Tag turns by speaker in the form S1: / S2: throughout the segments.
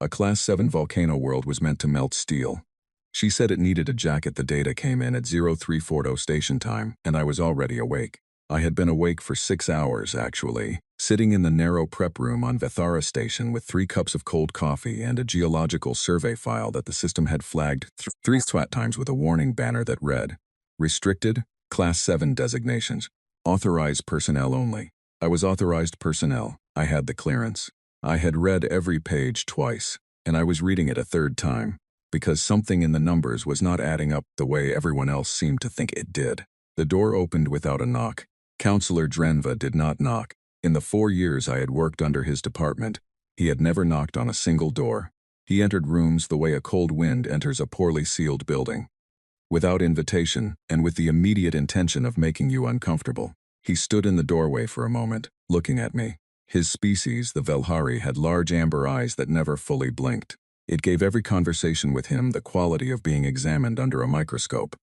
S1: A Class 7 Volcano world was meant to melt steel. She said it needed a jacket. The data came in at 0340 station time, and I was already awake. I had been awake for 6 hours, actually, sitting in the narrow prep room on Vethara station with 3 cups of cold coffee and a geological survey file that the system had flagged three times with a warning banner that read, "Restricted, Class 7 designations. Authorized personnel only." I was authorized personnel. I had the clearance. I had read every page twice, and I was reading it a third time, because something in the numbers was not adding up the way everyone else seemed to think it did. The door opened without a knock. Counselor Drenva did not knock. In the 4 years I had worked under his department, he had never knocked on a single door. He entered rooms the way a cold wind enters a poorly sealed building. Without invitation, and with the immediate intention of making you uncomfortable. He stood in the doorway for a moment, looking at me. His species, the Velhari, had large amber eyes that never fully blinked. It gave every conversation with him the quality of being examined under a microscope.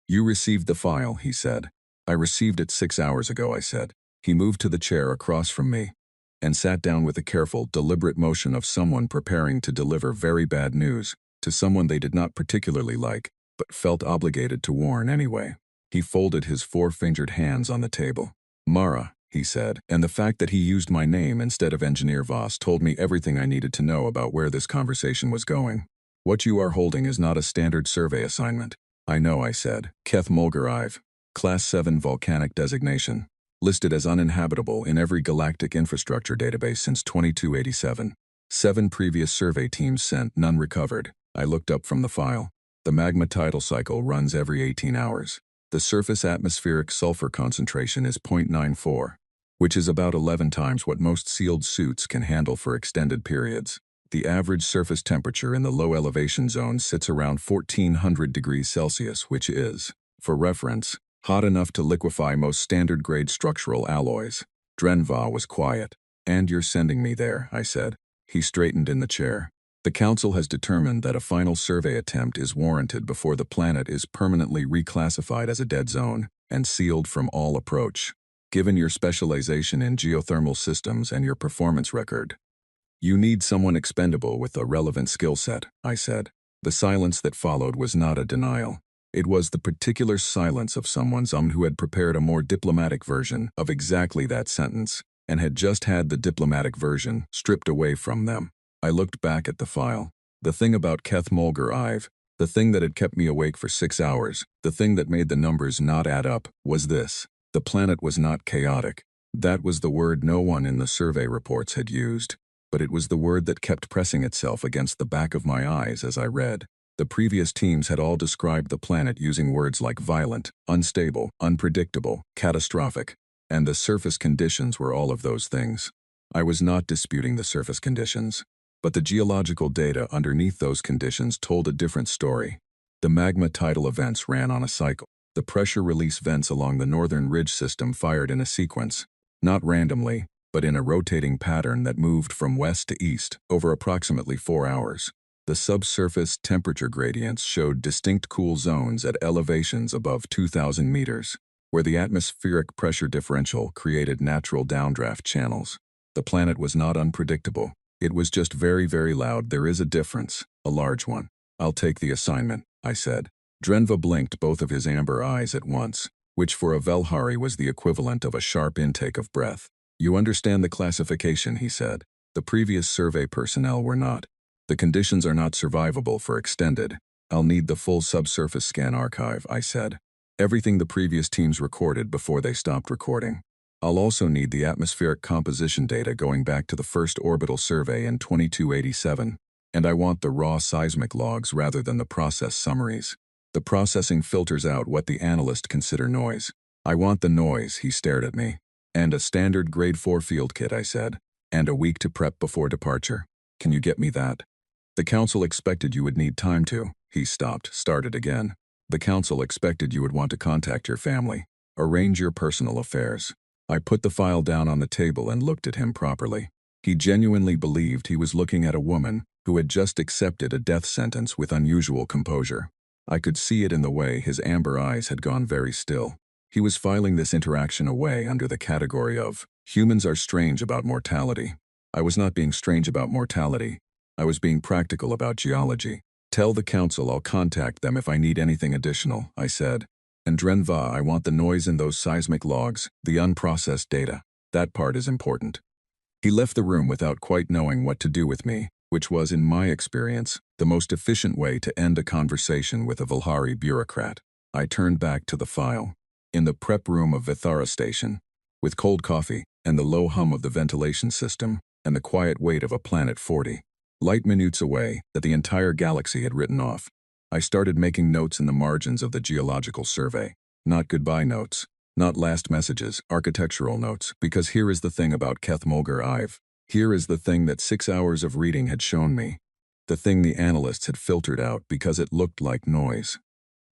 S1: "You received the file," he said. "I received it 6 hours ago," I said. He moved to the chair across from me and sat down with the careful, deliberate motion of someone preparing to deliver very bad news to someone they did not particularly like, but felt obligated to warn anyway. He folded his 4-fingered hands on the table. "Mara," he said, and the fact that he used my name instead of Engineer Voss told me everything I needed to know about where this conversation was going. "What you are holding is not a standard survey assignment." "I know," I said. "Keth Mulgar Ive, Class 7 volcanic designation. Listed as uninhabitable in every galactic infrastructure database since 2287. 7 previous survey teams sent, none recovered." I looked up from the file. "The magma tidal cycle runs every 18 hours. The surface atmospheric sulfur concentration is 0.94, which is about 11 times what most sealed suits can handle for extended periods. The average surface temperature in the low elevation zone sits around 1400 degrees Celsius, which is, for reference, hot enough to liquefy most standard-grade structural alloys." Drenva was quiet. "And you're sending me there," I said. He straightened in the chair. "The Council has determined that a final survey attempt is warranted before the planet is permanently reclassified as a dead zone and sealed from all approach. Given your specialization in geothermal systems and your performance record, you need someone expendable with a relevant skill set," I said. The silence that followed was not a denial. It was the particular silence of someone who had prepared a more diplomatic version of exactly that sentence and had just had the diplomatic version stripped away from them. I looked back at the file. The thing about Keth Mulgar Ive, the thing that had kept me awake for 6 hours, the thing that made the numbers not add up, was this. The planet was not chaotic. That was the word no one in the survey reports had used, but it was the word that kept pressing itself against the back of my eyes as I read. The previous teams had all described the planet using words like violent, unstable, unpredictable, catastrophic, and the surface conditions were all of those things. I was not disputing the surface conditions. But the geological data underneath those conditions told a different story. The magma tidal events ran on a cycle. The pressure release vents along the northern ridge system fired in a sequence, not randomly, but in a rotating pattern that moved from west to east over approximately 4 hours. The subsurface temperature gradients showed distinct cool zones at elevations above 2,000 meters, where the atmospheric pressure differential created natural downdraft channels. The planet was not unpredictable. It was just very, very loud. "There is a difference, a large one." "I'll take the assignment," I said. Drenva blinked both of his amber eyes at once, which for a Velhari was the equivalent of a sharp intake of breath. "You understand the classification," he said. "The previous survey personnel were not. The conditions are not survivable for extended. I'll need the full subsurface scan archive," I said. "Everything the previous teams recorded before they stopped recording. I'll also need the atmospheric composition data going back to the first orbital survey in 2287, and I want the raw seismic logs rather than the process summaries. The processing filters out what the analysts consider noise. I want the noise," he stared at me. "And a standard grade 4 field kit," I said, "and a week to prep before departure. Can you get me that?" "The Council expected you would need time to." He started again. "The Council expected you would want to contact your family, arrange your personal affairs." I put the file down on the table and looked at him properly. He genuinely believed he was looking at a woman who had just accepted a death sentence with unusual composure. I could see it in the way his amber eyes had gone very still. He was filing this interaction away under the category of, "Humans are strange about mortality." I was not being strange about mortality. I was being practical about geology. Tell the council I'll contact them if I need anything additional, I said. And Drenva, I want the noise in those seismic logs, the unprocessed data. That part is important. He left the room without quite knowing what to do with me, which was, in my experience, the most efficient way to end a conversation with a Volhari bureaucrat. I turned back to the file. In the prep room of Vithara Station, with cold coffee and the low hum of the ventilation system and the quiet weight of a planet 40, light minutes away that the entire galaxy had written off, I started making notes in the margins of the geological survey. Not goodbye notes, not last messages, architectural notes, because here is the thing about Keth Mulgar Ive. Here is the thing that 6 hours of reading had shown me. The thing the analysts had filtered out because it looked like noise.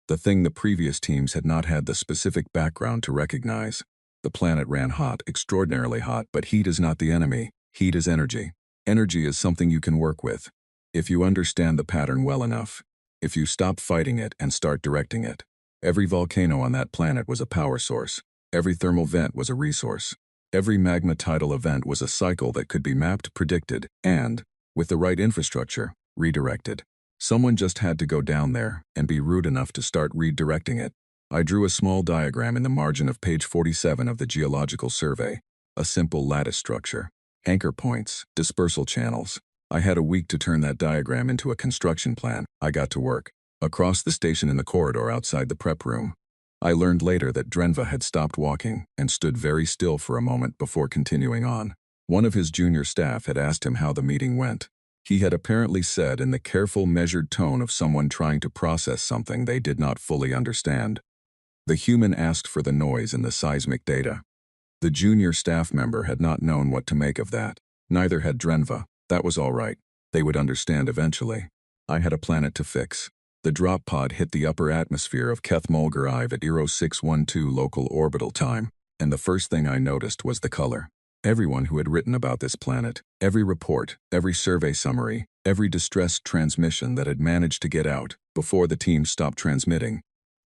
S1: The thing the previous teams had not had the specific background to recognize. The planet ran hot, extraordinarily hot, but heat is not the enemy. Heat is energy. Energy is something you can work with. If you understand the pattern well enough. If you stop fighting it and start directing it. Every volcano on that planet was a power source. Every thermal vent was a resource. Every magma tidal event was a cycle that could be mapped, predicted, and, with the right infrastructure, redirected. Someone just had to go down there and be rude enough to start redirecting it. I drew a small diagram in the margin of page 47 of the geological survey, a simple lattice structure. Anchor points, dispersal channels. I had a week to turn that diagram into a construction plan. I got to work. Across the station in the corridor outside the prep room. I learned later that Drenva had stopped walking and stood very still for a moment before continuing on. One of his junior staff had asked him how the meeting went. He had apparently said in the careful, measured tone of someone trying to process something they did not fully understand. The human asked for the noise in the seismic data. The junior staff member had not known what to make of that. Neither had Drenva. That was all right. They would understand eventually. I had a planet to fix. The drop pod hit the upper atmosphere of Keth Mulgar Ive at 0612 local orbital time, and the first thing I noticed was the color. Everyone who had written about this planet, every report, every survey summary, every distress transmission that had managed to get out before the team stopped transmitting,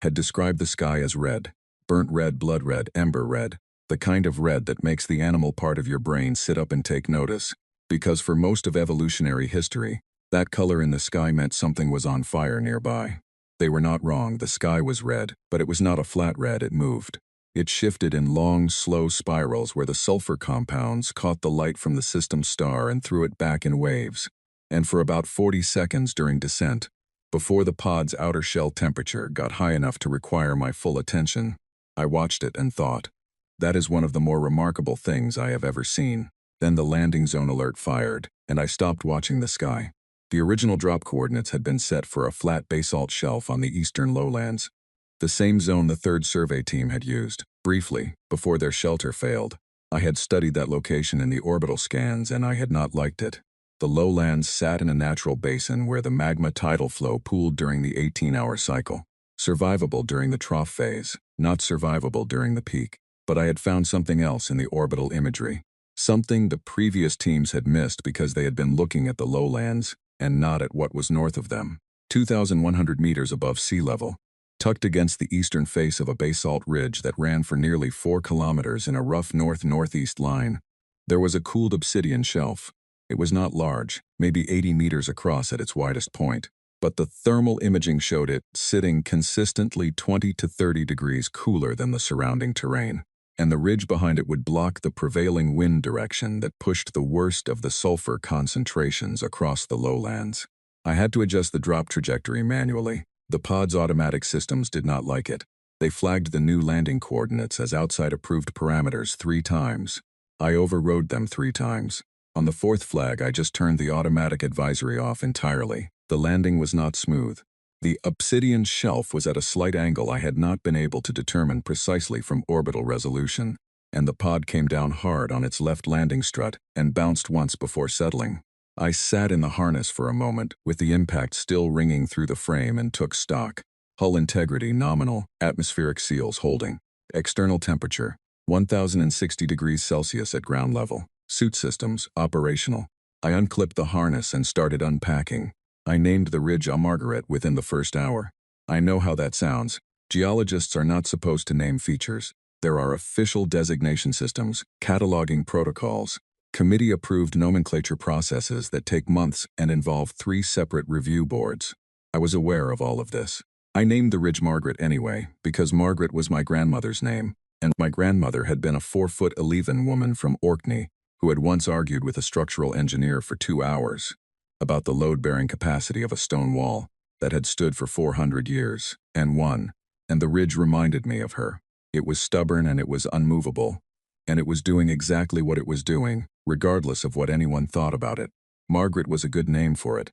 S1: had described the sky as red. Burnt red, blood red, ember red. The kind of red that makes the animal part of your brain sit up and take notice. Because for most of evolutionary history, that color in the sky meant something was on fire nearby. They were not wrong, the sky was red, but it was not a flat red, it moved. It shifted in long, slow spirals where the sulfur compounds caught the light from the system star and threw it back in waves. And for about 40 seconds during descent, before the pod's outer shell temperature got high enough to require my full attention, I watched it and thought, that is one of the more remarkable things I have ever seen. Then the landing zone alert fired, and I stopped watching the sky. The original drop coordinates had been set for a flat basalt shelf on the eastern lowlands, the same zone the third survey team had used. Briefly, before their shelter failed, I had studied that location in the orbital scans and I had not liked it. The lowlands sat in a natural basin where the magma tidal flow pooled during the 18-hour cycle. Survivable during the trough phase, not survivable during the peak. But I had found something else in the orbital imagery. Something the previous teams had missed because they had been looking at the lowlands and not at what was north of them. 2,100 meters above sea level, tucked against the eastern face of a basalt ridge that ran for nearly 4 kilometers in a rough north-northeast line, there was a cooled obsidian shelf. It was not large, maybe 80 meters across at its widest point, but the thermal imaging showed it sitting consistently 20 to 30 degrees cooler than the surrounding terrain. And the ridge behind it would block the prevailing wind direction that pushed the worst of the sulfur concentrations across the lowlands. I had to adjust the drop trajectory manually. The pod's automatic systems did not like it. They flagged the new landing coordinates as outside approved parameters 3 times. I overrode them 3 times. On the 4th flag, I just turned the automatic advisory off entirely. The landing was not smooth. The obsidian shelf was at a slight angle I had not been able to determine precisely from orbital resolution, and the pod came down hard on its left landing strut and bounced once before settling. I sat in the harness for a moment, with the impact still ringing through the frame, and took stock. Hull integrity nominal, atmospheric seals holding. External temperature, 1,060 degrees Celsius at ground level. Suit systems, operational. I unclipped the harness and started unpacking. I named the ridge Margaret within the first hour. I know how that sounds. Geologists are not supposed to name features. There are official designation systems, cataloging protocols. Committee-approved nomenclature processes that take months and involve 3 separate review boards. I was aware of all of this. I named the ridge Margaret anyway, because Margaret was my grandmother's name, and my grandmother had been a 4'11" woman from Orkney who had once argued with a structural engineer for 2 hours about the load-bearing capacity of a stone wall that had stood for 400 years, and won. And the ridge reminded me of her. It was stubborn and it was unmovable, and it was doing exactly what it was doing, regardless of what anyone thought about it. Margaret was a good name for it.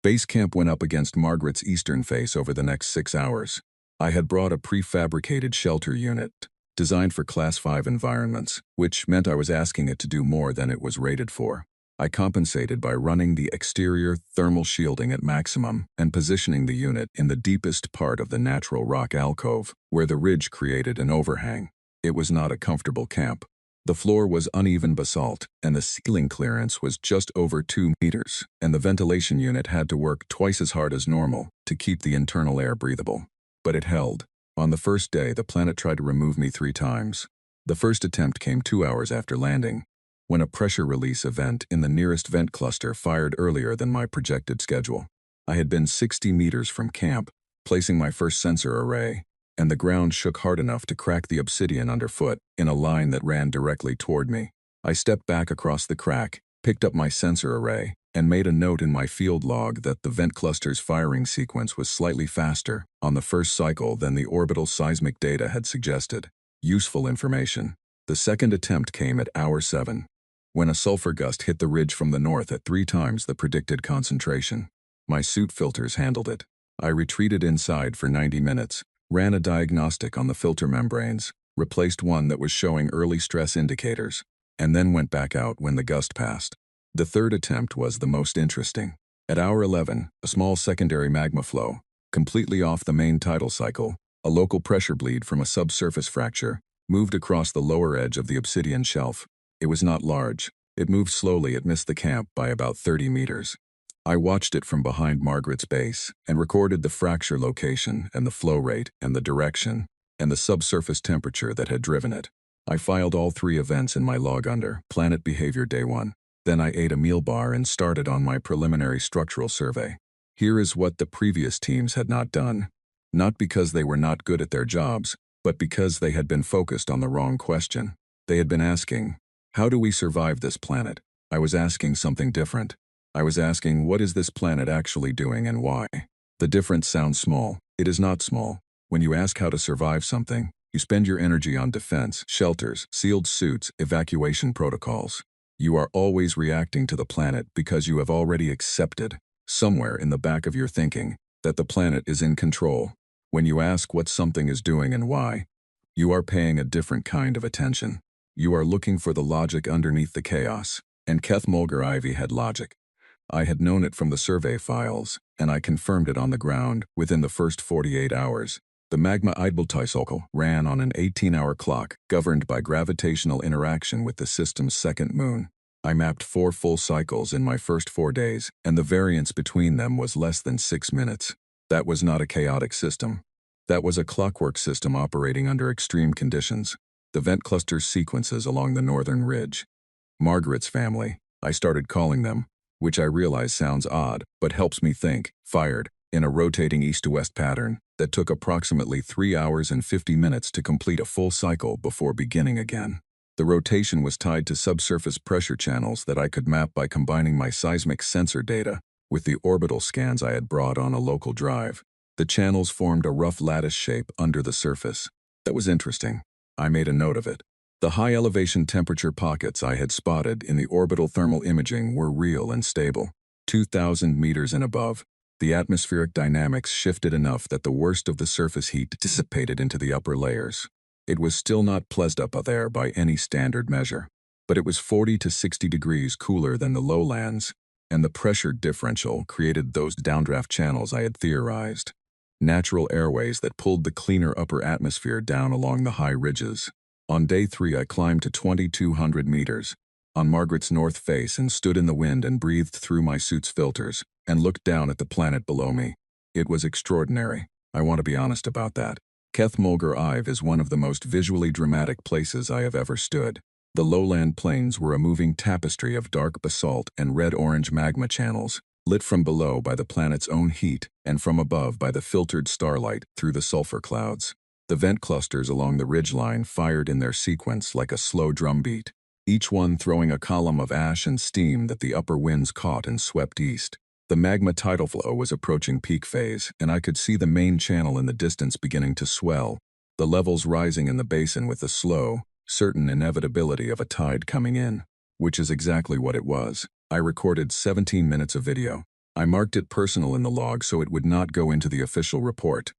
S1: Base camp went up against Margaret's eastern face over the next 6 hours. I had brought a prefabricated shelter unit, designed for Class 5 environments, which meant I was asking it to do more than it was rated for. I compensated by running the exterior thermal shielding at maximum and positioning the unit in the deepest part of the natural rock alcove, where the ridge created an overhang. It was not a comfortable camp. The floor was uneven basalt, and the ceiling clearance was just over 2 meters, and the ventilation unit had to work twice as hard as normal to keep the internal air breathable. But it held. On the first day, the planet tried to remove me 3 times. The first attempt came 2 hours after landing, when a pressure release event in the nearest vent cluster fired earlier than my projected schedule. I had been 60 meters from camp, placing my first sensor array, and the ground shook hard enough to crack the obsidian underfoot in a line that ran directly toward me. I stepped back across the crack, picked up my sensor array, and made a note in my field log that the vent cluster's firing sequence was slightly faster on the first cycle than the orbital seismic data had suggested. Useful information. The second attempt came at hour 7, when a sulfur gust hit the ridge from the north at 3 times the predicted concentration. My suit filters handled it. I retreated inside for 90 minutes, ran a diagnostic on the filter membranes, replaced one that was showing early stress indicators, and then went back out when the gust passed. The third attempt was the most interesting. At hour 11, a small secondary magma flow, completely off the main tidal cycle, a local pressure bleed from a subsurface fracture, moved across the lower edge of the obsidian shelf. It was not large. It moved slowly. It missed the camp by about 30 meters. I watched it from behind Margaret's base and recorded the fracture location and the flow rate and the direction and the subsurface temperature that had driven it. I filed all 3 events in my log under Planet Behavior Day 1. Then I ate a meal bar and started on my preliminary structural survey. Here is what the previous teams had not done. Not because they were not good at their jobs, but because they had been focused on the wrong question. They had been asking, how do we survive this planet? I was asking something different. I was asking, what is this planet actually doing and why? The difference sounds small. It is not small. When you ask how to survive something, you spend your energy on defense, shelters, sealed suits, evacuation protocols. You are always reacting to the planet because you have already accepted, somewhere in the back of your thinking, that the planet is in control. When you ask what something is doing and why, you are paying a different kind of attention. You are looking for the logic underneath the chaos, and Keth Mulger Ivy had logic. I had known it from the survey files, and I confirmed it on the ground within the first 48 hours. The magma cycle ran on an 18-hour clock governed by gravitational interaction with the system's second moon. I mapped 4 full cycles in my first 4 days, and the variance between them was less than 6 minutes. That was not a chaotic system. That was a clockwork system operating under extreme conditions. The vent cluster sequences along the northern ridge. Margaret's family, I started calling them, which I realize sounds odd, but helps me think, fired, in a rotating east-to-west pattern that took approximately 3 hours and 50 minutes to complete a full cycle before beginning again. The rotation was tied to subsurface pressure channels that I could map by combining my seismic sensor data with the orbital scans I had brought on a local drive. The channels formed a rough lattice shape under the surface. That was interesting. I made a note of it. The high-elevation temperature pockets I had spotted in the orbital thermal imaging were real and stable. 2,000 meters and above, the atmospheric dynamics shifted enough that the worst of the surface heat dissipated into the upper layers. It was still not pleasant up there by any standard measure, but it was 40 to 60 degrees cooler than the lowlands, and the pressure differential created those downdraft channels I had theorized. Natural airways that pulled the cleaner upper atmosphere down along the high ridges. On day 3 I climbed to 2,200 meters, on Margaret's north face and stood in the wind and breathed through my suit's filters, and looked down at the planet below me. It was extraordinary. I want to be honest about that. Keth Mulger Ive is one of the most visually dramatic places I have ever stood. The lowland plains were a moving tapestry of dark basalt and red-orange magma channels, lit from below by the planet's own heat and from above by the filtered starlight through the sulfur clouds. The vent clusters along the ridgeline fired in their sequence like a slow drumbeat, each one throwing a column of ash and steam that the upper winds caught and swept east. The magma tidal flow was approaching peak phase, and I could see the main channel in the distance beginning to swell, the levels rising in the basin with the slow, certain inevitability of a tide coming in, which is exactly what it was. I recorded 17 minutes of video. I marked it personal in the log so it would not go into the official report.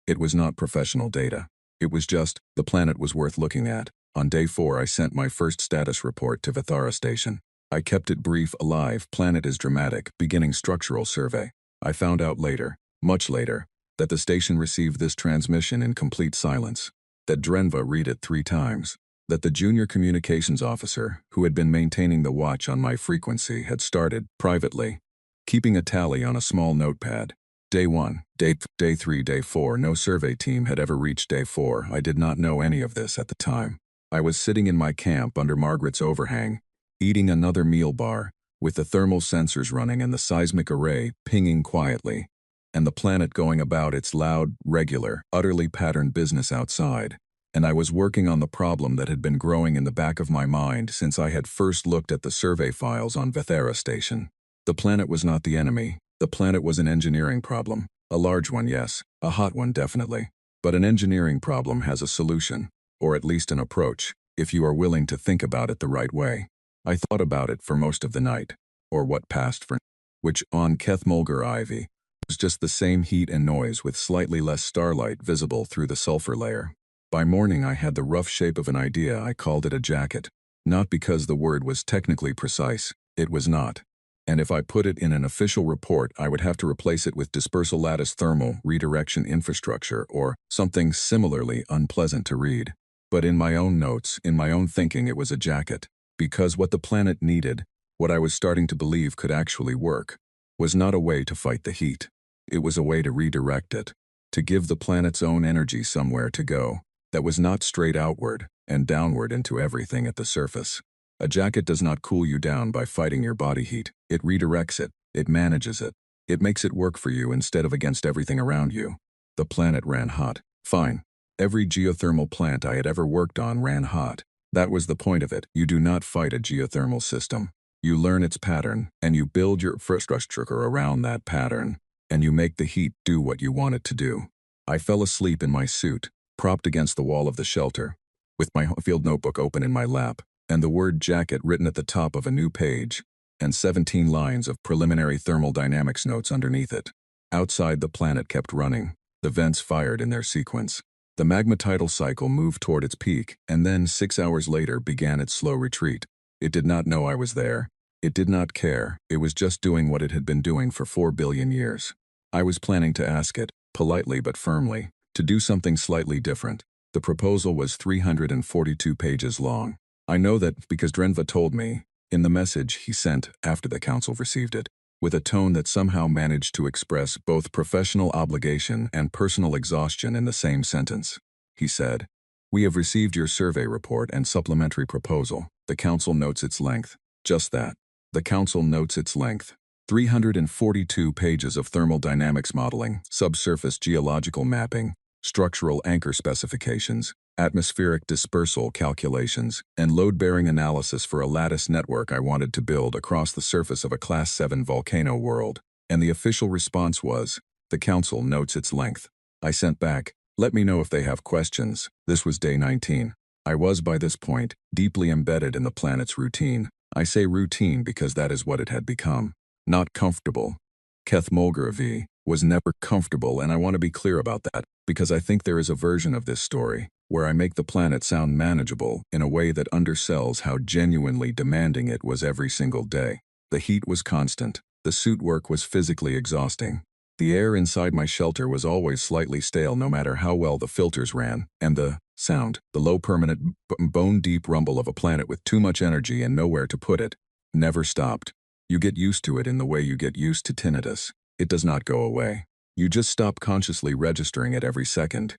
S1: It was not professional data. It was just, the planet was worth looking at. On day 4 I sent my first status report to Vithara Station. I kept it brief, alive, planet is dramatic, beginning structural survey. I found out later, much later, that the station received this transmission in complete silence, that Drenva read it 3 times, that the junior communications officer, who had been maintaining the watch on my frequency, had started, privately, keeping a tally on a small notepad. Day 1, day 3, day 4, no survey team had ever reached day 4. I did not know any of this at the time. I was sitting in my camp under Margaret's overhang, eating another meal bar, with the thermal sensors running and the seismic array pinging quietly, and the planet going about its loud, regular, utterly patterned business outside. And I was working on the problem that had been growing in the back of my mind since I had first looked at the survey files on Vithara Station. The planet was not the enemy. The planet was an engineering problem. A large one, yes. A hot one, definitely. But an engineering problem has a solution, or at least an approach, if you are willing to think about it the right way. I thought about it for most of the night, or what passed for, which on Kethmulgar Ivy was just the same heat and noise with slightly less starlight visible through the sulfur layer. By morning I had the rough shape of an idea. I called it a jacket. Not because the word was technically precise, it was not. And if I put it in an official report, I would have to replace it with dispersal lattice thermal redirection infrastructure or something similarly unpleasant to read. But in my own notes, in my own thinking, it was a jacket. Because what the planet needed, what I was starting to believe could actually work, was not a way to fight the heat. It was a way to redirect it, to give the planet's own energy somewhere to go, that was not straight outward and downward into everything at the surface. A jacket does not cool you down by fighting your body heat. It redirects it, it manages it. It makes it work for you instead of against everything around you. The planet ran hot. Fine. Every geothermal plant I had ever worked on ran hot. That was the point of it. You do not fight a geothermal system. You learn its pattern, and you build your infrastructure around that pattern, and you make the heat do what you want it to do. I fell asleep in my suit, propped against the wall of the shelter, with my field notebook open in my lap, and the word jacket written at the top of a new page, and 17 lines of preliminary thermal dynamics notes underneath it. Outside, the planet kept running. The vents fired in their sequence. The magma tidal cycle moved toward its peak, and then 6 hours later began its slow retreat. It did not know I was there. It did not care. It was just doing what it had been doing for 4 billion years. I was planning to ask it, politely but firmly, to do something slightly different. The proposal was 342 pages long. I know that because Drenva told me, in the message he sent after the council received it, with a tone that somehow managed to express both professional obligation and personal exhaustion in the same sentence. He said, "We have received your survey report and supplementary proposal. The council notes its length." Just that. The council notes its length. 342 pages of thermal dynamics modeling, subsurface geological mapping, structural anchor specifications, atmospheric dispersal calculations, and load-bearing analysis for a lattice network I wanted to build across the surface of a Class 7 volcano world. And the official response was, "The council notes its length." I sent back, "Let me know if they have questions." This was day 19. I was, by this point, deeply embedded in the planet's routine. I say routine because that is what it had become. Not comfortable. Kethmulgar V was never comfortable, and I want to be clear about that, because I think there is a version of this story where I make the planet sound manageable in a way that undersells how genuinely demanding it was every single day. The heat was constant. The suit work was physically exhausting. The air inside my shelter was always slightly stale no matter how well the filters ran, and the sound, the low permanent bone-deep rumble of a planet with too much energy and nowhere to put it, never stopped. You get used to it in the way you get used to tinnitus. It does not go away. You just stop consciously registering it every second.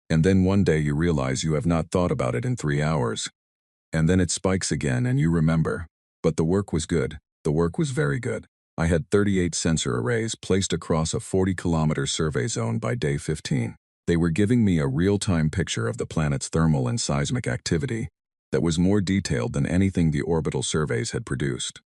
S1: And then one day you realize you have not thought about it in 3 hours. And then it spikes again and you remember. But the work was good. The work was very good. I had 38 sensor arrays placed across a 40-kilometer survey zone by day 15. They were giving me a real-time picture of the planet's thermal and seismic activity that was more detailed than anything the orbital surveys had produced.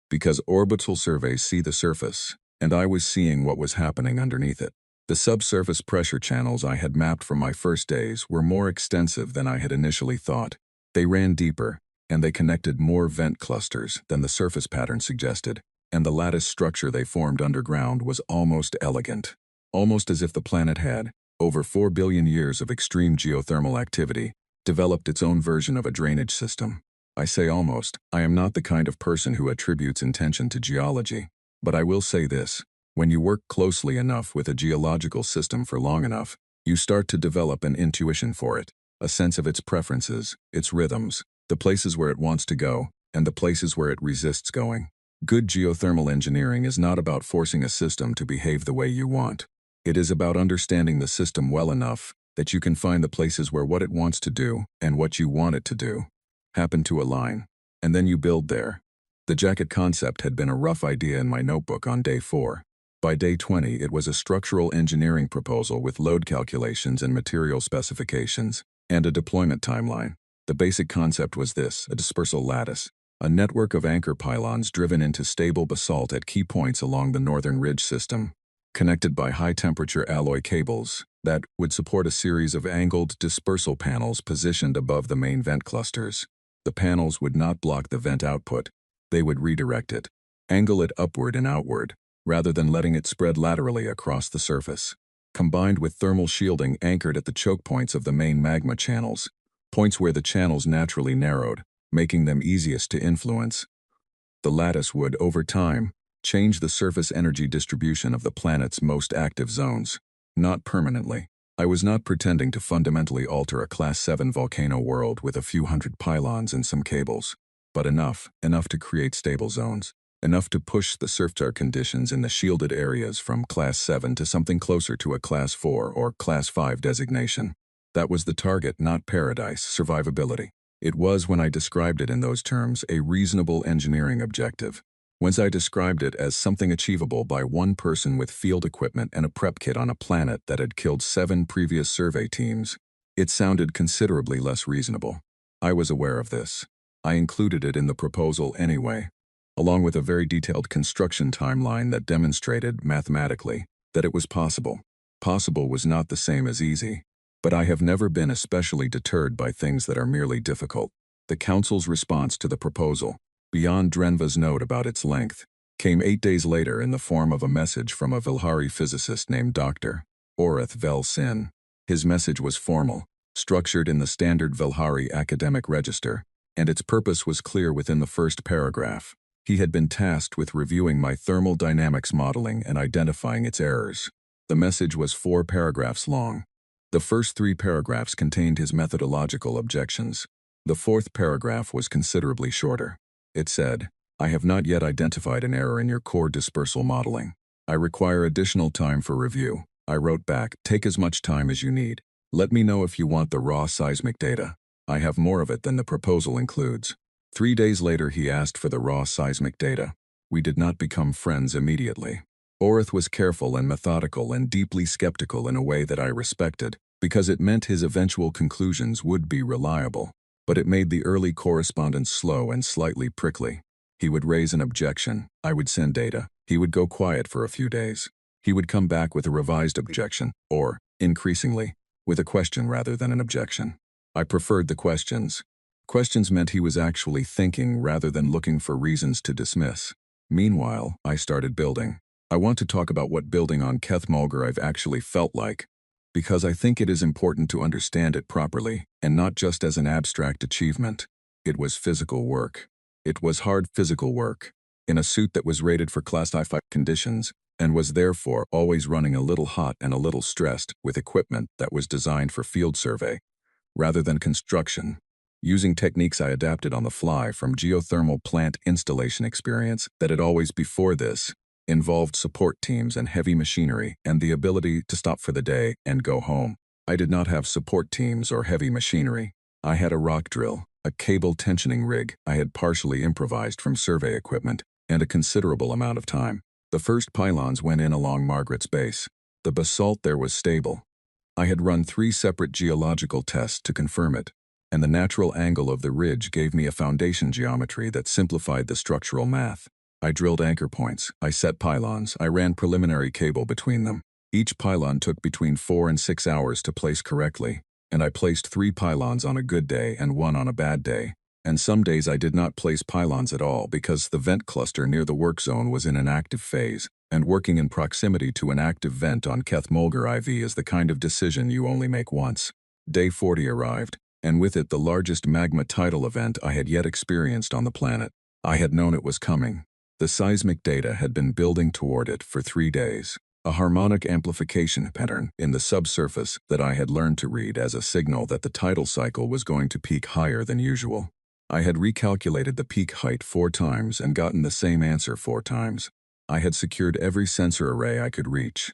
S1: Because orbital surveys see the surface, and I was seeing what was happening underneath it. The subsurface pressure channels I had mapped from my first days were more extensive than I had initially thought. They ran deeper, and they connected more vent clusters than the surface pattern suggested, and the lattice structure they formed underground was almost elegant. Almost as if the planet had, over 4 billion years of extreme geothermal activity, developed its own version of a drainage system. I say almost. I am not the kind of person who attributes intention to geology, but I will say this. When you work closely enough with a geological system for long enough, you start to develop an intuition for it, a sense of its preferences, its rhythms, the places where it wants to go, and the places where it resists going. Good geothermal engineering is not about forcing a system to behave the way you want. It is about understanding the system well enough that you can find the places where what it wants to do and what you want it to do happen to align, and then you build there. The jacket concept had been a rough idea in my notebook on day 4. By day 20, it was a structural engineering proposal with load calculations and material specifications, and a deployment timeline. The basic concept was this: a dispersal lattice, a network of anchor pylons driven into stable basalt at key points along the northern ridge system, connected by high-temperature alloy cables that would support a series of angled dispersal panels positioned above the main vent clusters. The panels would not block the vent output. They would redirect it, angle it upward and outward, rather than letting it spread laterally across the surface. Combined with thermal shielding anchored at the choke points of the main magma channels, points where the channels naturally narrowed, making them easiest to influence. The lattice would, over time, change the surface energy distribution of the planet's most active zones. Not permanently. I was not pretending to fundamentally alter a Class 7 volcano world with a few hundred pylons and some cables, but enough to create stable zones. Enough to push the surftar conditions in the shielded areas from Class 7 to something closer to a Class 4 or Class 5 designation. That was the target, not paradise, survivability. It was, when I described it in those terms, a reasonable engineering objective. Once I described it as something achievable by one person with field equipment and a prep kit on a planet that had killed 7 previous survey teams, it sounded considerably less reasonable. I was aware of this. I included it in the proposal anyway, along with a very detailed construction timeline that demonstrated, mathematically, that it was possible. Possible was not the same as easy, but I have never been especially deterred by things that are merely difficult. The Council's response to the proposal, beyond Drenva's note about its length, came 8 days later in the form of a message from a Vilhari physicist named Dr. Orith Vel Sin. His message was formal, structured in the standard Vilhari academic register, and its purpose was clear within the first paragraph. He had been tasked with reviewing my thermal dynamics modeling and identifying its errors. The message was 4 paragraphs long. The first 3 paragraphs contained his methodological objections. The 4th paragraph was considerably shorter. It said, "I have not yet identified an error in your core dispersal modeling. I require additional time for review." I wrote back, "Take as much time as you need. Let me know if you want the raw seismic data. I have more of it than the proposal includes." 3 days later, he asked for the raw seismic data. We did not become friends immediately. Orith was careful and methodical and deeply skeptical in a way that I respected, because it meant his eventual conclusions would be reliable. But it made the early correspondence slow and slightly prickly. He would raise an objection. I would send data. He would go quiet for a few days. He would come back with a revised objection, or, increasingly, with a question rather than an objection. I preferred the questions. Questions meant he was actually thinking rather than looking for reasons to dismiss. Meanwhile, I started building. I want to talk about what building on Keth Mulgrev actually felt like, because I think it is important to understand it properly, and not just as an abstract achievement. It was physical work. It was hard physical work, in a suit that was rated for Class Sci-Fi conditions, and was therefore always running a little hot and a little stressed, with equipment that was designed for field survey, rather than construction. Using techniques I adapted on the fly from geothermal plant installation experience that had always before this involved support teams and heavy machinery and the ability to stop for the day and go home. I did not have support teams or heavy machinery. I had a rock drill, a cable tensioning rig I had partially improvised from survey equipment, and a considerable amount of time. The first pylons went in along Margaret's base. The basalt there was stable. I had run 3 separate geological tests to confirm it, and the natural angle of the ridge gave me a foundation geometry that simplified the structural math. I drilled anchor points, I set pylons, I ran preliminary cable between them. Each pylon took between 4 and 6 hours to place correctly, and I placed 3 pylons on a good day and 1 on a bad day. And some days I did not place pylons at all because the vent cluster near the work zone was in an active phase, and working in proximity to an active vent on Keth-Mulger IV is the kind of decision you only make once. Day 40 arrived, and with it the largest magma tidal event I had yet experienced on the planet. I had known it was coming. The seismic data had been building toward it for 3 days. A harmonic amplification pattern in the subsurface that I had learned to read as a signal that the tidal cycle was going to peak higher than usual. I had recalculated the peak height 4 times and gotten the same answer 4 times. I had secured every sensor array I could reach.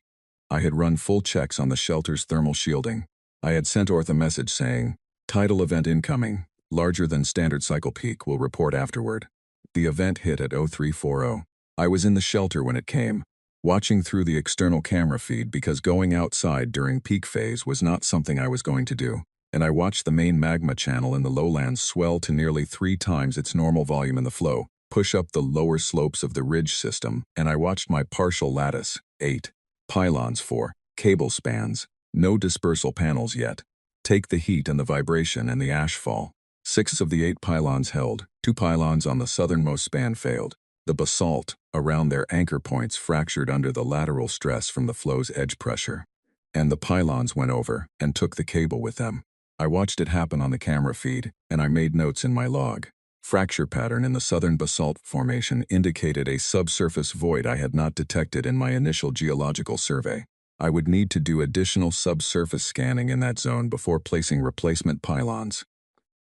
S1: I had run full checks on the shelter's thermal shielding. I had sent Orth a message saying, "Tidal event incoming, larger than standard cycle peak, will report afterward." The event hit at 0340. I was in the shelter when it came, watching through the external camera feed because going outside during peak phase was not something I was going to do. And I watched the main magma channel in the lowlands swell to nearly 3 times its normal volume in the flow, push up the lower slopes of the ridge system, and I watched my partial lattice, 8 pylons 4 cable spans, no dispersal panels yet, take the heat and the vibration and the ash fall. 6 of the 8 pylons held, 2 pylons on the southernmost span failed. The basalt around their anchor points fractured under the lateral stress from the flow's edge pressure, and the pylons went over and took the cable with them. I watched it happen on the camera feed, and I made notes in my log. Fracture pattern in the southern basalt formation indicated a subsurface void I had not detected in my initial geological survey. I would need to do additional subsurface scanning in that zone before placing replacement pylons.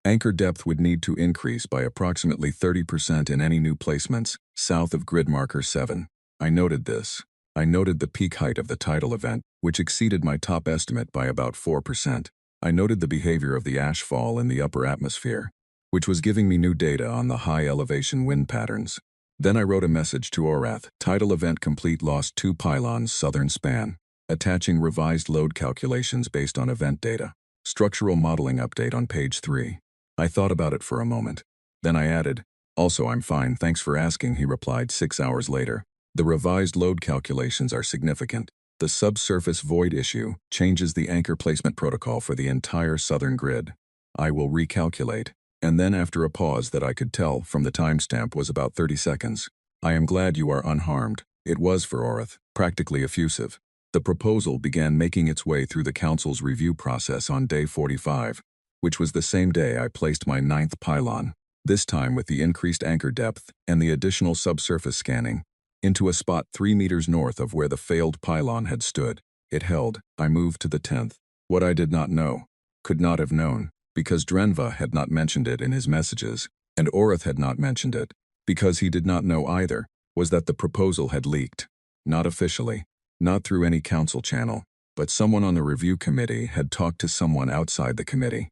S1: Anchor depth would need to increase by approximately 30% in any new placements, south of grid marker 7. I noted this. I noted the peak height of the tidal event, which exceeded my top estimate by about 4%. I noted the behavior of the ash fall in the upper atmosphere, which was giving me new data on the high elevation wind patterns. Then I wrote a message to Orath, tidal event complete, lost 2 pylons southern span, attaching revised load calculations based on event data. Structural modeling update on page 3. I thought about it for a moment. Then I added, "Also, I'm fine, thanks for asking," he replied 6 hours later. The revised load calculations are significant. The subsurface void issue changes the anchor placement protocol for the entire southern grid. I will recalculate. And then after a pause that I could tell from the timestamp was about 30 seconds. "I am glad you are unharmed." It was for Orath, practically effusive. The proposal began making its way through the council's review process on day 45, which was the same day I placed my 9th pylon, this time with the increased anchor depth and the additional subsurface scanning, into a spot 3 meters north of where the failed pylon had stood. It held. I moved to the 10th. What I did not know, could not have known, because Drenva had not mentioned it in his messages, and Orath had not mentioned it, because he did not know either, was that the proposal had leaked. Not officially, not through any council channel, but someone on the review committee had talked to someone outside the committee,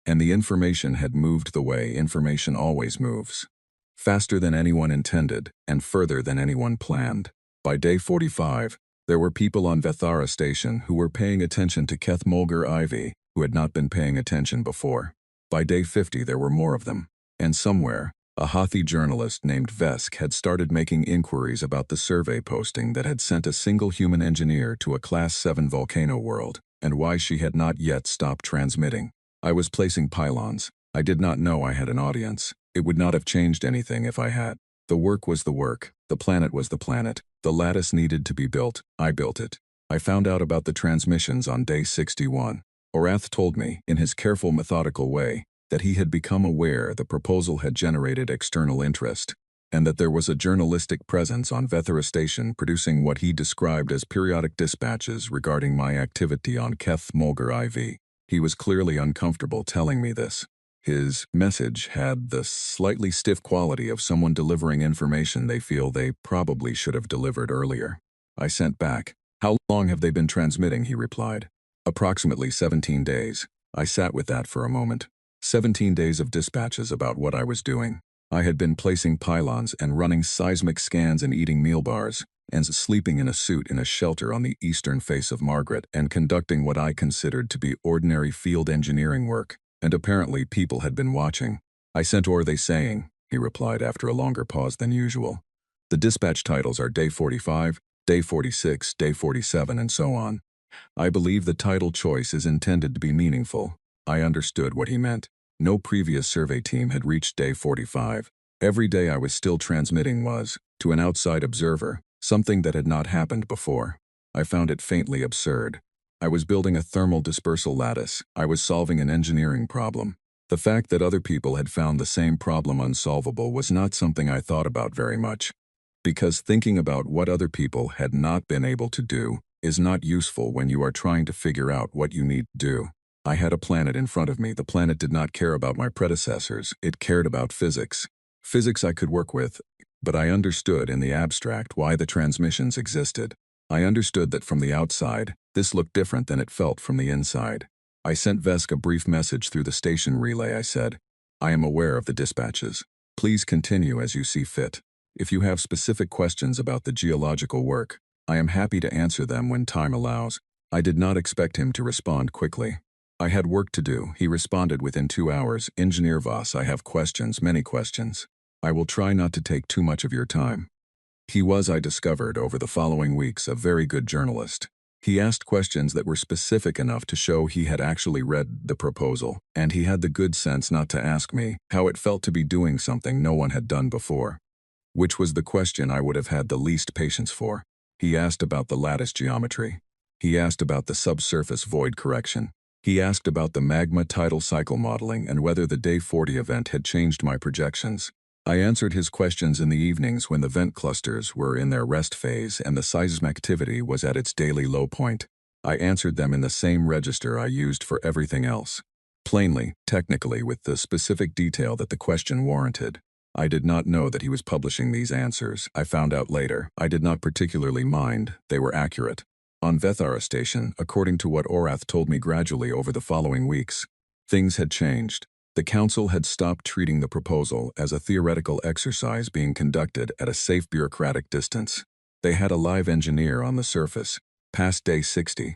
S1: and the information had moved the way information always moves. Faster than anyone intended, and further than anyone planned. By day 45, there were people on Vethara Station who were paying attention to Keth-Mulger IV, who had not been paying attention before. By day 50 there were more of them, and somewhere, a Hathi journalist named Vesk had started making inquiries about the survey posting that had sent a single human engineer to a Class 7 volcano world, and why she had not yet stopped transmitting. I was placing pylons. I did not know I had an audience. It would not have changed anything if I had. The work was the work. The planet was the planet. The lattice needed to be built. I built it. I found out about the transmissions on day 61. Orath told me, in his careful, methodical way, that he had become aware the proposal had generated external interest, and that there was a journalistic presence on Vethara Station producing what he described as periodic dispatches regarding my activity on Keth-Mulger IV. He was clearly uncomfortable telling me this. His message had the slightly stiff quality of someone delivering information they feel they probably should have delivered earlier. I sent back, "How long have they been transmitting?" he replied. "Approximately 17 days. I sat with that for a moment. 17 days of dispatches about what I was doing. I had been placing pylons and running seismic scans and eating meal bars, and sleeping in a suit in a shelter on the eastern face of Margaret and conducting what I considered to be ordinary field engineering work, and apparently people had been watching. I sent they saying, he replied after a longer pause than usual. The dispatch titles are Day 45, Day 46, Day 47, and so on. I believe the title choice is intended to be meaningful. I understood what he meant. No previous survey team had reached Day 45. Every day I was still transmitting was, to an outside observer, something that had not happened before. I found it faintly absurd. I was building a thermal dispersal lattice. I was solving an engineering problem. The fact that other people had found the same problem unsolvable was not something I thought about very much. Because thinking about what other people had not been able to do is not useful when you are trying to figure out what you need to do. I had a planet in front of me. The planet did not care about my predecessors. It cared about physics. Physics I could work with, but I understood in the abstract why the transmissions existed. I understood that from the outside, this looked different than it felt from the inside. I sent Vesk a brief message through the station relay. I said, I am aware of the dispatches. Please continue as you see fit. If you have specific questions about the geological work, I am happy to answer them when time allows. I did not expect him to respond quickly. I had work to do. He responded within 2 hours. Engineer Voss, I have questions, many questions. I will try not to take too much of your time. He was, I discovered over the following weeks, a very good journalist. He asked questions that were specific enough to show he had actually read the proposal, and he had the good sense not to ask me how it felt to be doing something no one had done before. Which was the question I would have had the least patience for. He asked about the lattice geometry. He asked about the subsurface void correction. He asked about the magma tidal cycle modeling and whether the Day 40 event had changed my projections. I answered his questions in the evenings when the vent clusters were in their rest phase and the seismactivity was at its daily low point. I answered them in the same register I used for everything else. Plainly, technically, with the specific detail that the question warranted. I did not know that he was publishing these answers. I found out later. I did not particularly mind. They were accurate. On Vethara Station, according to what Orath told me gradually over the following weeks, things had changed. The council had stopped treating the proposal as a theoretical exercise being conducted at a safe bureaucratic distance. They had a live engineer on the surface, past Day 60,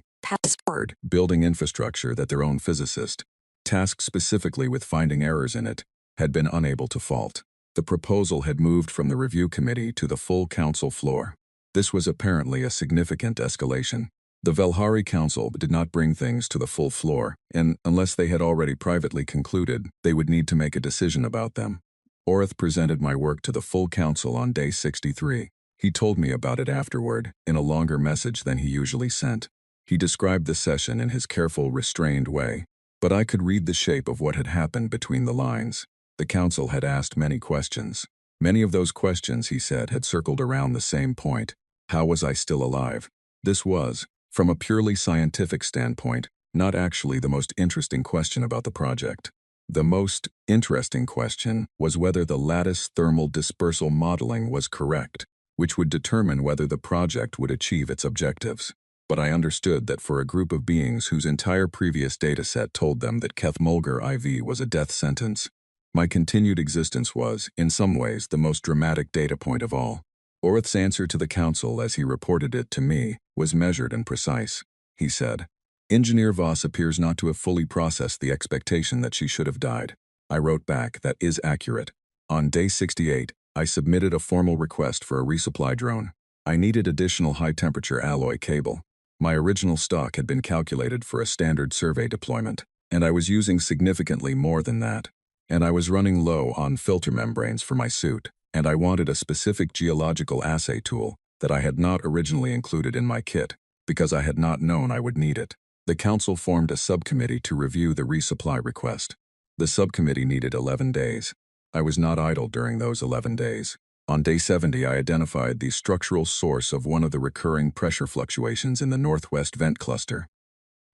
S1: building infrastructure that their own physicist, tasked specifically with finding errors in it, had been unable to fault. The proposal had moved from the review committee to the full council floor. This was apparently a significant escalation. The Velhari Council did not bring things to the full floor, and unless they had already privately concluded, they would need to make a decision about them. Orath presented my work to the full council on Day 63. He told me about it afterward, in a longer message than he usually sent. He described the session in his careful, restrained way, but I could read the shape of what had happened between the lines. The council had asked many questions. Many of those questions, he said, had circled around the same point. How was I still alive? This was, from a purely scientific standpoint, not actually the most interesting question about the project. The most interesting question was whether the lattice thermal dispersal modeling was correct, which would determine whether the project would achieve its objectives. But I understood that for a group of beings whose entire previous dataset told them that Keth Mulger IV was a death sentence, my continued existence was, in some ways, the most dramatic data point of all. Orath's answer to the council, as he reported it to me, was measured and precise. He said, Engineer Voss appears not to have fully processed the expectation that she should have died. I wrote back, that is accurate. On Day 68, I submitted a formal request for a resupply drone. I needed additional high-temperature alloy cable. My original stock had been calculated for a standard survey deployment, and I was using significantly more than that. And I was running low on filter membranes for my suit, and I wanted a specific geological assay tool that I had not originally included in my kit, because I had not known I would need it. The council formed a subcommittee to review the resupply request. The subcommittee needed 11 days. I was not idle during those 11 days. On Day 70, I identified the structural source of one of the recurring pressure fluctuations in the northwest vent cluster.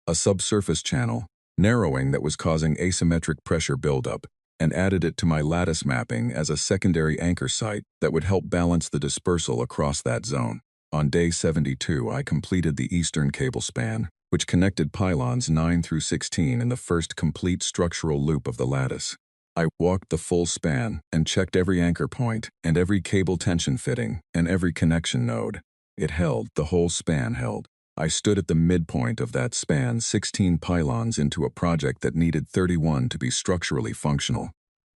S1: A subsurface channel, narrowing that was causing asymmetric pressure buildup, and added it to my lattice mapping as a secondary anchor site that would help balance the dispersal across that zone. On Day 72, I completed the eastern cable span, which connected pylons 9 through 16 in the first complete structural loop of the lattice. I walked the full span and checked every anchor point and every cable tension fitting and every connection node. It held, the whole span held. I stood at the midpoint of that span, 16 pylons into a project that needed 31 to be structurally functional.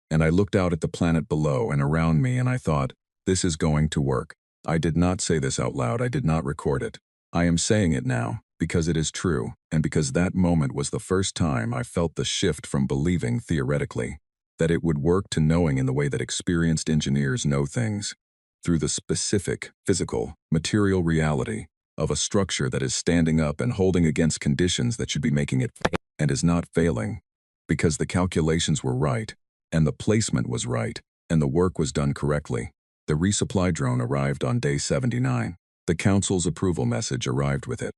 S1: And I looked out at the planet below and around me and I thought, this is going to work. I did not say this out loud, I did not record it. I am saying it now, because it is true, and because that moment was the first time I felt the shift from believing theoretically that it would work to knowing in the way that experienced engineers know things, through the specific, physical, material reality of a structure that is standing up and holding against conditions that should be making it fail and is not failing, because the calculations were right, and the placement was right, and the work was done correctly. The resupply drone arrived on day 79. The Council's approval message arrived with it,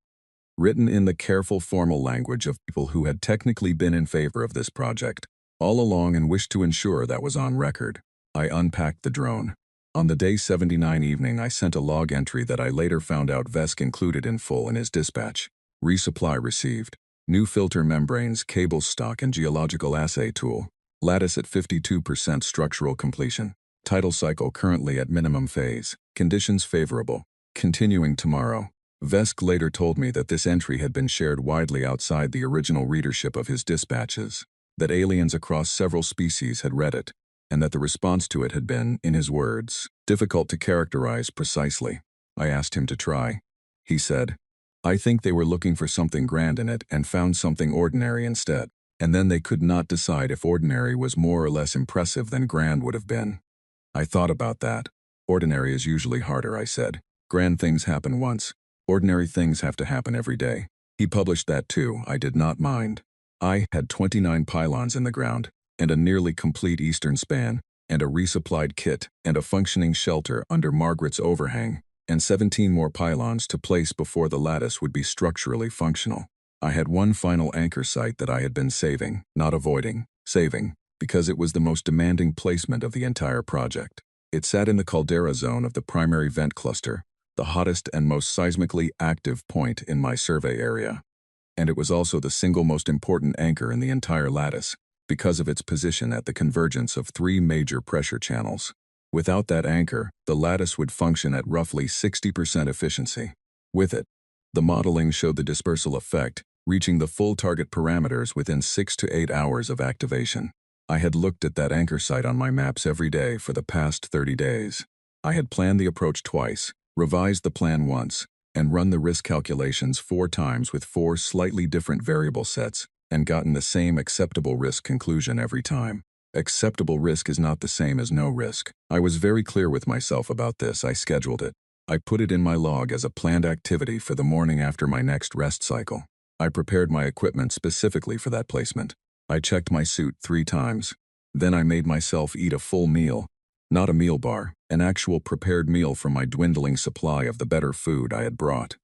S1: written in the careful formal language of people who had technically been in favor of this project all along and wished to ensure that was on record. I unpacked the drone. On the day 79 evening, I sent a log entry that I later found out Vesk included in full in his dispatch. Resupply received. New filter membranes, cable stock, and geological assay tool. Lattice at 52% structural completion. Tidal cycle currently at minimum phase. Conditions favorable. Continuing tomorrow. Vesk later told me that this entry had been shared widely outside the original readership of his dispatches, that aliens across several species had read it, and that the response to it had been, in his words, difficult to characterize precisely. I asked him to try. He said, I think they were looking for something grand in it and found something ordinary instead. And then they could not decide if ordinary was more or less impressive than grand would have been. I thought about that. Ordinary is usually harder, I said. Grand things happen once. Ordinary things have to happen every day. He published that too. I did not mind. I had 29 pylons in the ground, and a nearly complete eastern span, and a resupplied kit, and a functioning shelter under Margaret's overhang, and 17 more pylons to place before the lattice would be structurally functional. I had one final anchor site that I had been saving, not avoiding, saving, because it was the most demanding placement of the entire project. It sat in the caldera zone of the primary vent cluster, the hottest and most seismically active point in my survey area. And it was also the single most important anchor in the entire lattice, because of its position at the convergence of 3 major pressure channels. Without that anchor, the lattice would function at roughly 60% efficiency. With it, the modeling showed the dispersal effect, reaching the full target parameters within 6 to 8 hours of activation. I had looked at that anchor site on my maps every day for the past 30 days. I had planned the approach twice, revised the plan once, and run the risk calculations 4 times with 4 slightly different variable sets, and gotten the same acceptable risk conclusion every time. Acceptable risk is not the same as no risk. I was very clear with myself about this. I scheduled it. I put it in my log as a planned activity for the morning after my next rest cycle. I prepared my equipment specifically for that placement. I checked my suit 3 times. Then I made myself eat a full meal. Not a meal bar, an actual prepared meal from my dwindling supply of the better food I had brought.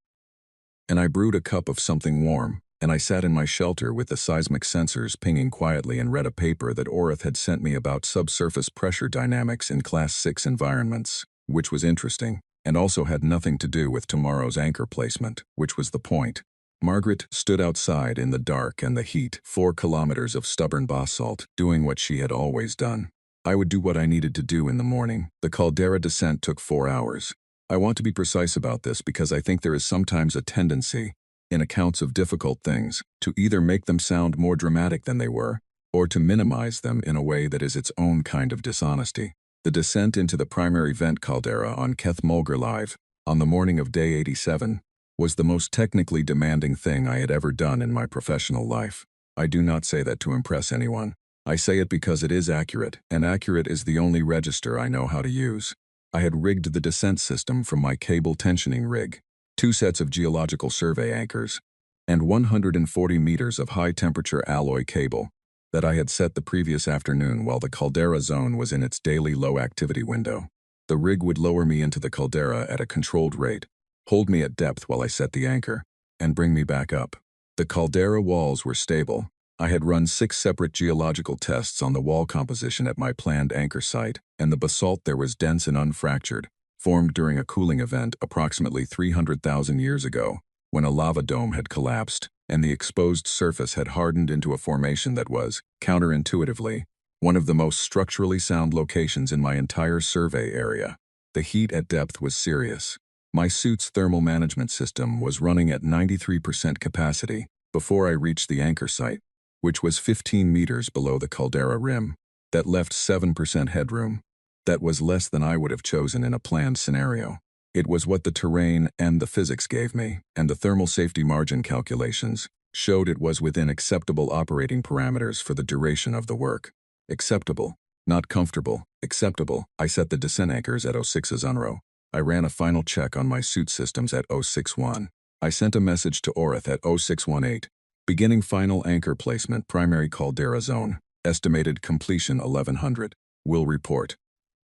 S1: And I brewed a cup of something warm, and I sat in my shelter with the seismic sensors pinging quietly and read a paper that Orith had sent me about subsurface pressure dynamics in Class 6 environments, which was interesting, and also had nothing to do with tomorrow's anchor placement, which was the point. Margaret stood outside in the dark and the heat, 4 kilometers of stubborn basalt, doing what she had always done. I would do what I needed to do in the morning. The caldera descent took 4 hours. I want to be precise about this because I think there is sometimes a tendency, in accounts of difficult things, to either make them sound more dramatic than they were, or to minimize them in a way that is its own kind of dishonesty. The descent into the primary vent caldera on Keth Mulger Live, on the morning of day 87, was the most technically demanding thing I had ever done in my professional life. I do not say that to impress anyone. I say it because it is accurate, and accurate is the only register I know how to use. I had rigged the descent system from my cable tensioning rig, 2 sets of geological survey anchors, and 140 meters of high-temperature alloy cable that I had set the previous afternoon while the caldera zone was in its daily low-activity window. The rig would lower me into the caldera at a controlled rate, hold me at depth while I set the anchor, and bring me back up. The caldera walls were stable. I had run 6 separate geological tests on the wall composition at my planned anchor site, and the basalt there was dense and unfractured, formed during a cooling event approximately 300,000 years ago, when a lava dome had collapsed. and the exposed surface had hardened into a formation that was, counterintuitively, one of the most structurally sound locations in my entire survey area. The heat at depth was serious. My suit's thermal management system was running at 93% capacity before I reached the anchor site, which was 15 meters below the caldera rim. That left 7% headroom. That was less than I would have chosen in a planned scenario. It was what the terrain and the physics gave me, and the thermal safety margin calculations showed it was within acceptable operating parameters for the duration of the work. Acceptable, not comfortable, acceptable. I set the descent anchors at 06's UNRO. I ran a final check on my suit systems at 061. I sent a message to Orith at 0618. Beginning final anchor placement primary caldera zone. Estimated completion 1100. Will report.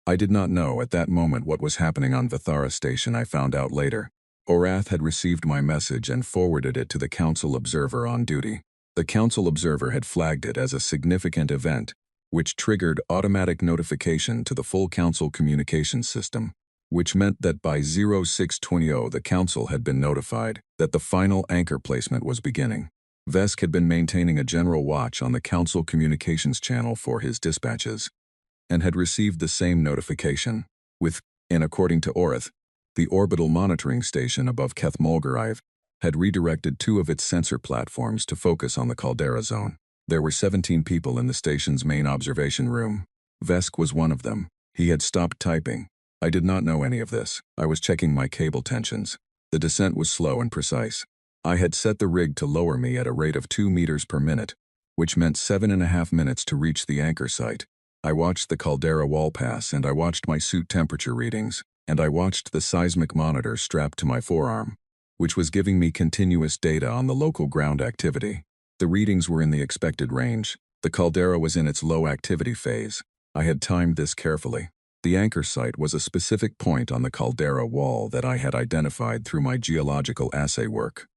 S1: I did not know at that moment what was happening on Vithara Station. I found out later. Orath had received my message and forwarded it to the Council Observer on duty. The Council Observer had flagged it as a significant event, which triggered automatic notification to the full Council communications system, which meant that by 0620 the Council had been notified that the final anchor placement was beginning. Vesk had been maintaining a general watch on the Council communications channel for his dispatches, and had received the same notification, and according to Orith, the orbital monitoring station above Keth Mulgarive had redirected 2 of its sensor platforms to focus on the caldera zone. There were 17 people in the station's main observation room. Vesk was one of them. He had stopped typing. I did not know any of this. I was checking my cable tensions. The descent was slow and precise. I had set the rig to lower me at a rate of 2 meters per minute, which meant 7.5 minutes to reach the anchor site. I watched the caldera wall pass, and I watched my suit temperature readings, and I watched the seismic monitor strapped to my forearm, which was giving me continuous data on the local ground activity. The readings were in the expected range. The caldera was in its low activity phase. I had timed this carefully. The anchor site was a specific point on the caldera wall that I had identified through my geological assay work.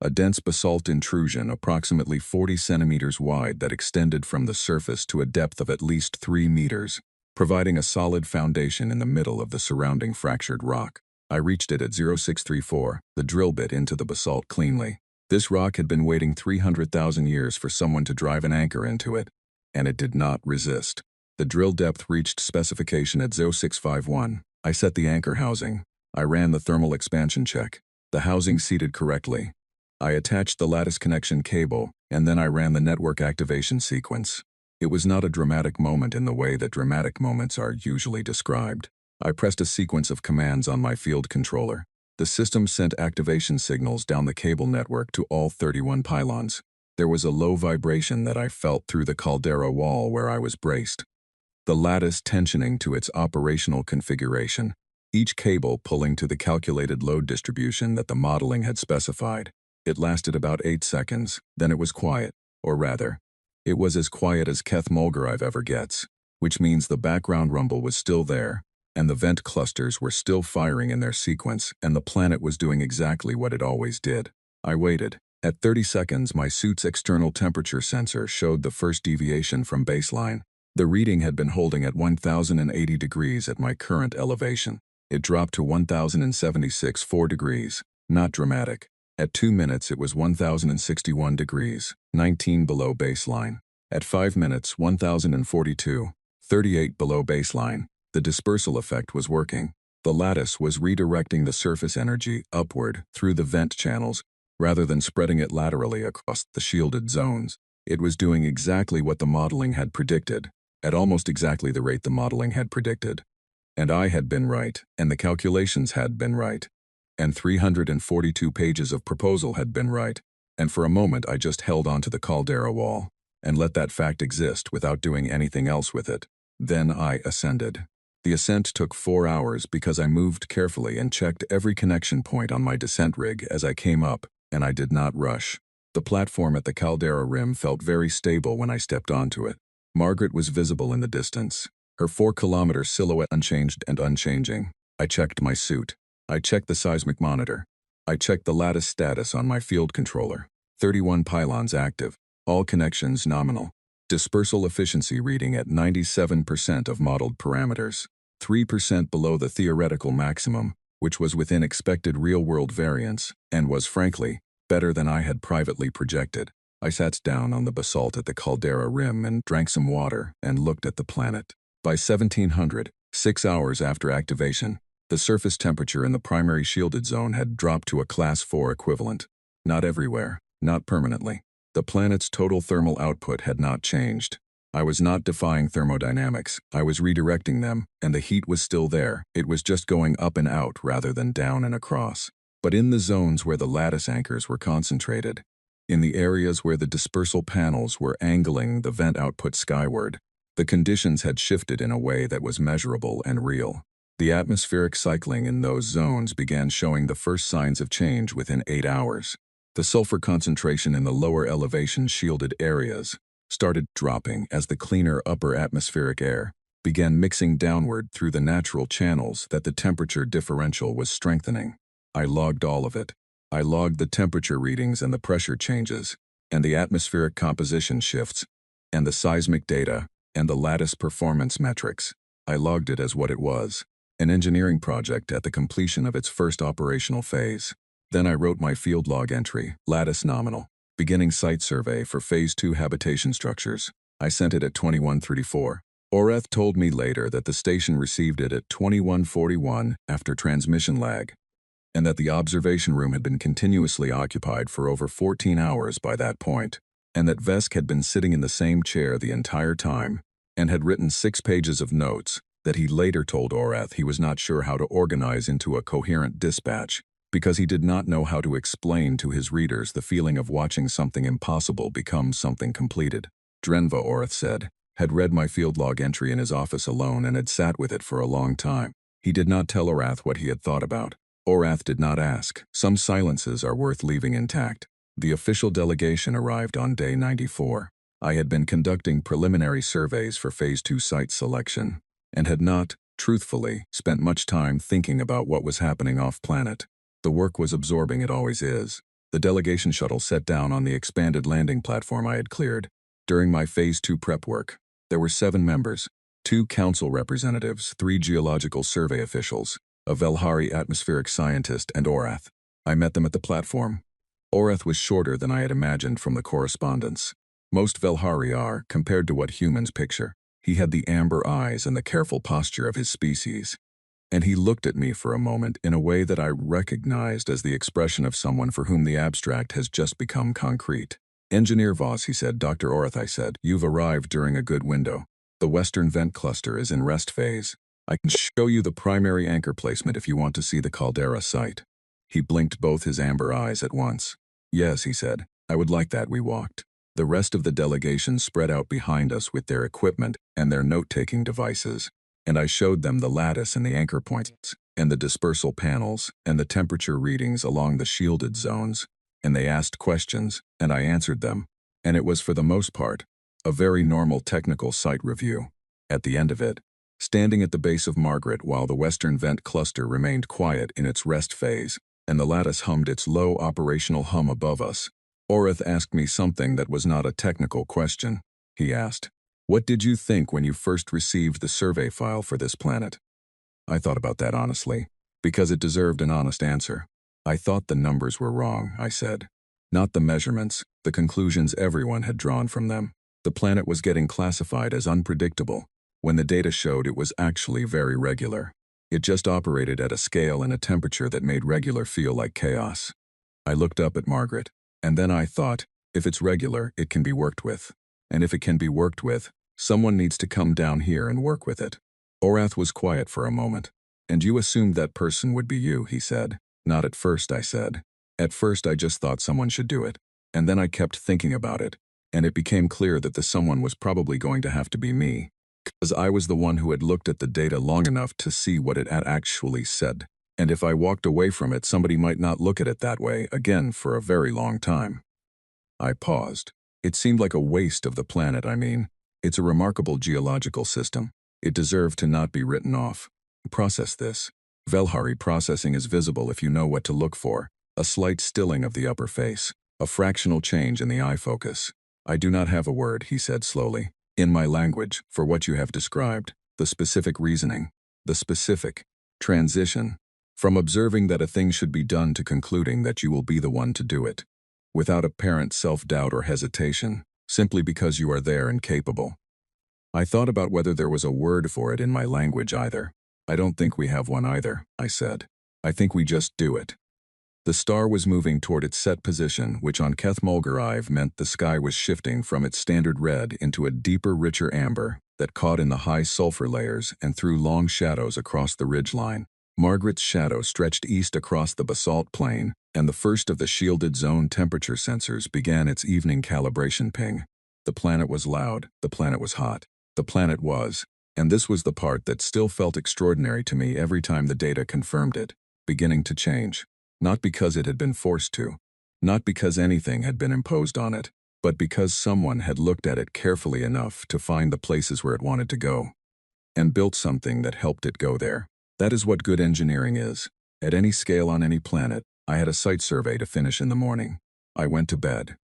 S1: A dense basalt intrusion approximately 40 centimeters wide that extended from the surface to a depth of at least 3 meters, providing a solid foundation in the middle of the surrounding fractured rock. I reached it at 0634, the drill bit into the basalt cleanly. This rock had been waiting 300,000 years for someone to drive an anchor into it, and it did not resist. The drill depth reached specification at 0651. I set the anchor housing. I ran the thermal expansion check. The housing seated correctly. I attached the lattice connection cable, and then I ran the network activation sequence. It was not a dramatic moment in the way that dramatic moments are usually described. I pressed a sequence of commands on my field controller. The system sent activation signals down the cable network to all 31 pylons. There was a low vibration that I felt through the caldera wall where I was braced. The lattice tensioning to its operational configuration, each cable pulling to the calculated load distribution that the modeling had specified. It lasted about 8 seconds, then it was quiet, or rather, it was as quiet as Keth Mulgarive ever gets, which means the background rumble was still there, and the vent clusters were still firing in their sequence, and the planet was doing exactly what it always did. I waited. At 30 seconds, my suit's external temperature sensor showed the first deviation from baseline. The reading had been holding at 1080 degrees at my current elevation. It dropped to 1076.4 degrees, not dramatic. At 2 minutes it was 1061 degrees, 19 below baseline. At 5 minutes 1042, 38 below baseline. The dispersal effect was working. The lattice was redirecting the surface energy upward through the vent channels rather than spreading it laterally across the shielded zones. It was doing exactly what the modeling had predicted, at almost exactly the rate the modeling had predicted. And I had been right, and the calculations had been right. And 342 pages of proposal had been right, and for a moment I just held onto the caldera wall, and let that fact exist without doing anything else with it. Then I ascended. The ascent took 4 hours because I moved carefully and checked every connection point on my descent rig as I came up, and I did not rush. The platform at the caldera rim felt very stable when I stepped onto it. Margaret was visible in the distance, her 4-kilometer silhouette unchanged and unchanging. I checked my suit. I checked the seismic monitor. I checked the lattice status on my field controller. 31 pylons active. All connections nominal. Dispersal efficiency reading at 97% of modeled parameters. 3% below the theoretical maximum, which was within expected real-world variance, and was, frankly, better than I had privately projected. I sat down on the basalt at the caldera rim and drank some water and looked at the planet. By 1700, 6 hours after activation, the surface temperature in the primary shielded zone had dropped to a Class 4 equivalent. Not everywhere, not permanently. The planet's total thermal output had not changed. I was not defying thermodynamics, I was redirecting them, and the heat was still there. It was just going up and out rather than down and across. But in the zones where the lattice anchors were concentrated, in the areas where the dispersal panels were angling the vent output skyward, the conditions had shifted in a way that was measurable and real. The atmospheric cycling in those zones began showing the first signs of change within 8 hours. The sulfur concentration in the lower elevation shielded areas started dropping as the cleaner upper atmospheric air began mixing downward through the natural channels that the temperature differential was strengthening. I logged all of it. I logged the temperature readings and the pressure changes, and the atmospheric composition shifts, and the seismic data, and the lattice performance metrics. I logged it as what it was, an engineering project at the completion of its first operational phase. Then I wrote my field log entry, lattice nominal, beginning site survey for Phase 2 habitation structures. I sent it at 21:34. Oreth told me later that the station received it at 21:41 after transmission lag, and that the observation room had been continuously occupied for over 14 hours by that point, and that Vesk had been sitting in the same chair the entire time, and had written 6 pages of notes that he later told Oreth he was not sure how to organize into a coherent dispatch, because he did not know how to explain to his readers the feeling of watching something impossible become something completed. Drenva, Oreth said, had read my field log entry in his office alone and had sat with it for a long time. He did not tell Orath what he had thought about. Orath did not ask. Some silences are worth leaving intact. The official delegation arrived on day 94. I had been conducting preliminary surveys for Phase 2 site selection, and had not, truthfully, spent much time thinking about what was happening off-planet. The work was absorbing, it always is. The delegation shuttle set down on the expanded landing platform I had cleared. During my Phase 2 prep work, there were 7 members, 2 council representatives, 3 geological survey officials, a Velhari atmospheric scientist, and Orath. I met them at the platform. Orath was shorter than I had imagined from the correspondence. Most Velhari are, compared to what humans picture. He had the amber eyes and the careful posture of his species. And he looked at me for a moment in a way that I recognized as the expression of someone for whom the abstract has just become concrete. Engineer Voss, he said. Dr. Orath, I said, you've arrived during a good window. The western vent cluster is in rest phase. I can show you the primary anchor placement if you want to see the caldera site. He blinked both his amber eyes at once. Yes, he said, I would like that. We walked. The rest of the delegation spread out behind us with their equipment and their note-taking devices, and I showed them the lattice and the anchor points, and the dispersal panels, and the temperature readings along the shielded zones, and they asked questions, and I answered them, and it was for the most part a very normal technical site review. At the end of it, standing at the base of Margaret while the western vent cluster remained quiet in its rest phase, and the lattice hummed its low operational hum above us, Oreth asked me something that was not a technical question. He asked, what did you think when you first received the survey file for this planet? I thought about that honestly, because it deserved an honest answer. I thought the numbers were wrong, I said. Not the measurements, the conclusions everyone had drawn from them. The planet was getting classified as unpredictable, when the data showed it was actually very regular. It just operated at a scale and a temperature that made regular feel like chaos. I looked up at Margaret, and then I thought, if it's regular, it can be worked with. And if it can be worked with, someone needs to come down here and work with it. Orath was quiet for a moment. And you assumed that person would be you, he said. Not at first, I said. At first I just thought someone should do it. And then I kept thinking about it, and it became clear that the someone was probably going to have to be me, because I was the one who had looked at the data long enough to see what it had actually said. And if I walked away from it, somebody might not look at it that way again for a very long time. I paused. It seemed like a waste of the planet, I mean. It's a remarkable geological system. It deserved to not be written off. Process this. Velhari processing is visible if you know what to look for. A slight stilling of the upper face. A fractional change in the eye focus. I do not have a word, he said slowly, in my language, for what you have described. The specific reasoning. The specific transition. From observing that a thing should be done to concluding that you will be the one to do it. without apparent self-doubt or hesitation, simply because you are there and capable. I thought about whether there was a word for it in my language either. I don't think we have one either, I said. I think we just do it. The star was moving toward its set position, which on Keth-Mulgarive meant the sky was shifting from its standard red into a deeper, richer amber that caught in the high sulfur layers and threw long shadows across the ridgeline. Margaret's shadow stretched east across the basalt plain, and the first of the shielded zone temperature sensors began its evening calibration ping. The planet was loud, the planet was hot. The planet was, and this was the part that still felt extraordinary to me every time the data confirmed it, beginning to change. Not because it had been forced to, not because anything had been imposed on it, but because someone had looked at it carefully enough to find the places where it wanted to go, and built something that helped it go there. That is what good engineering is. At any scale on any planet, I had a site survey to finish in the morning. I went to bed,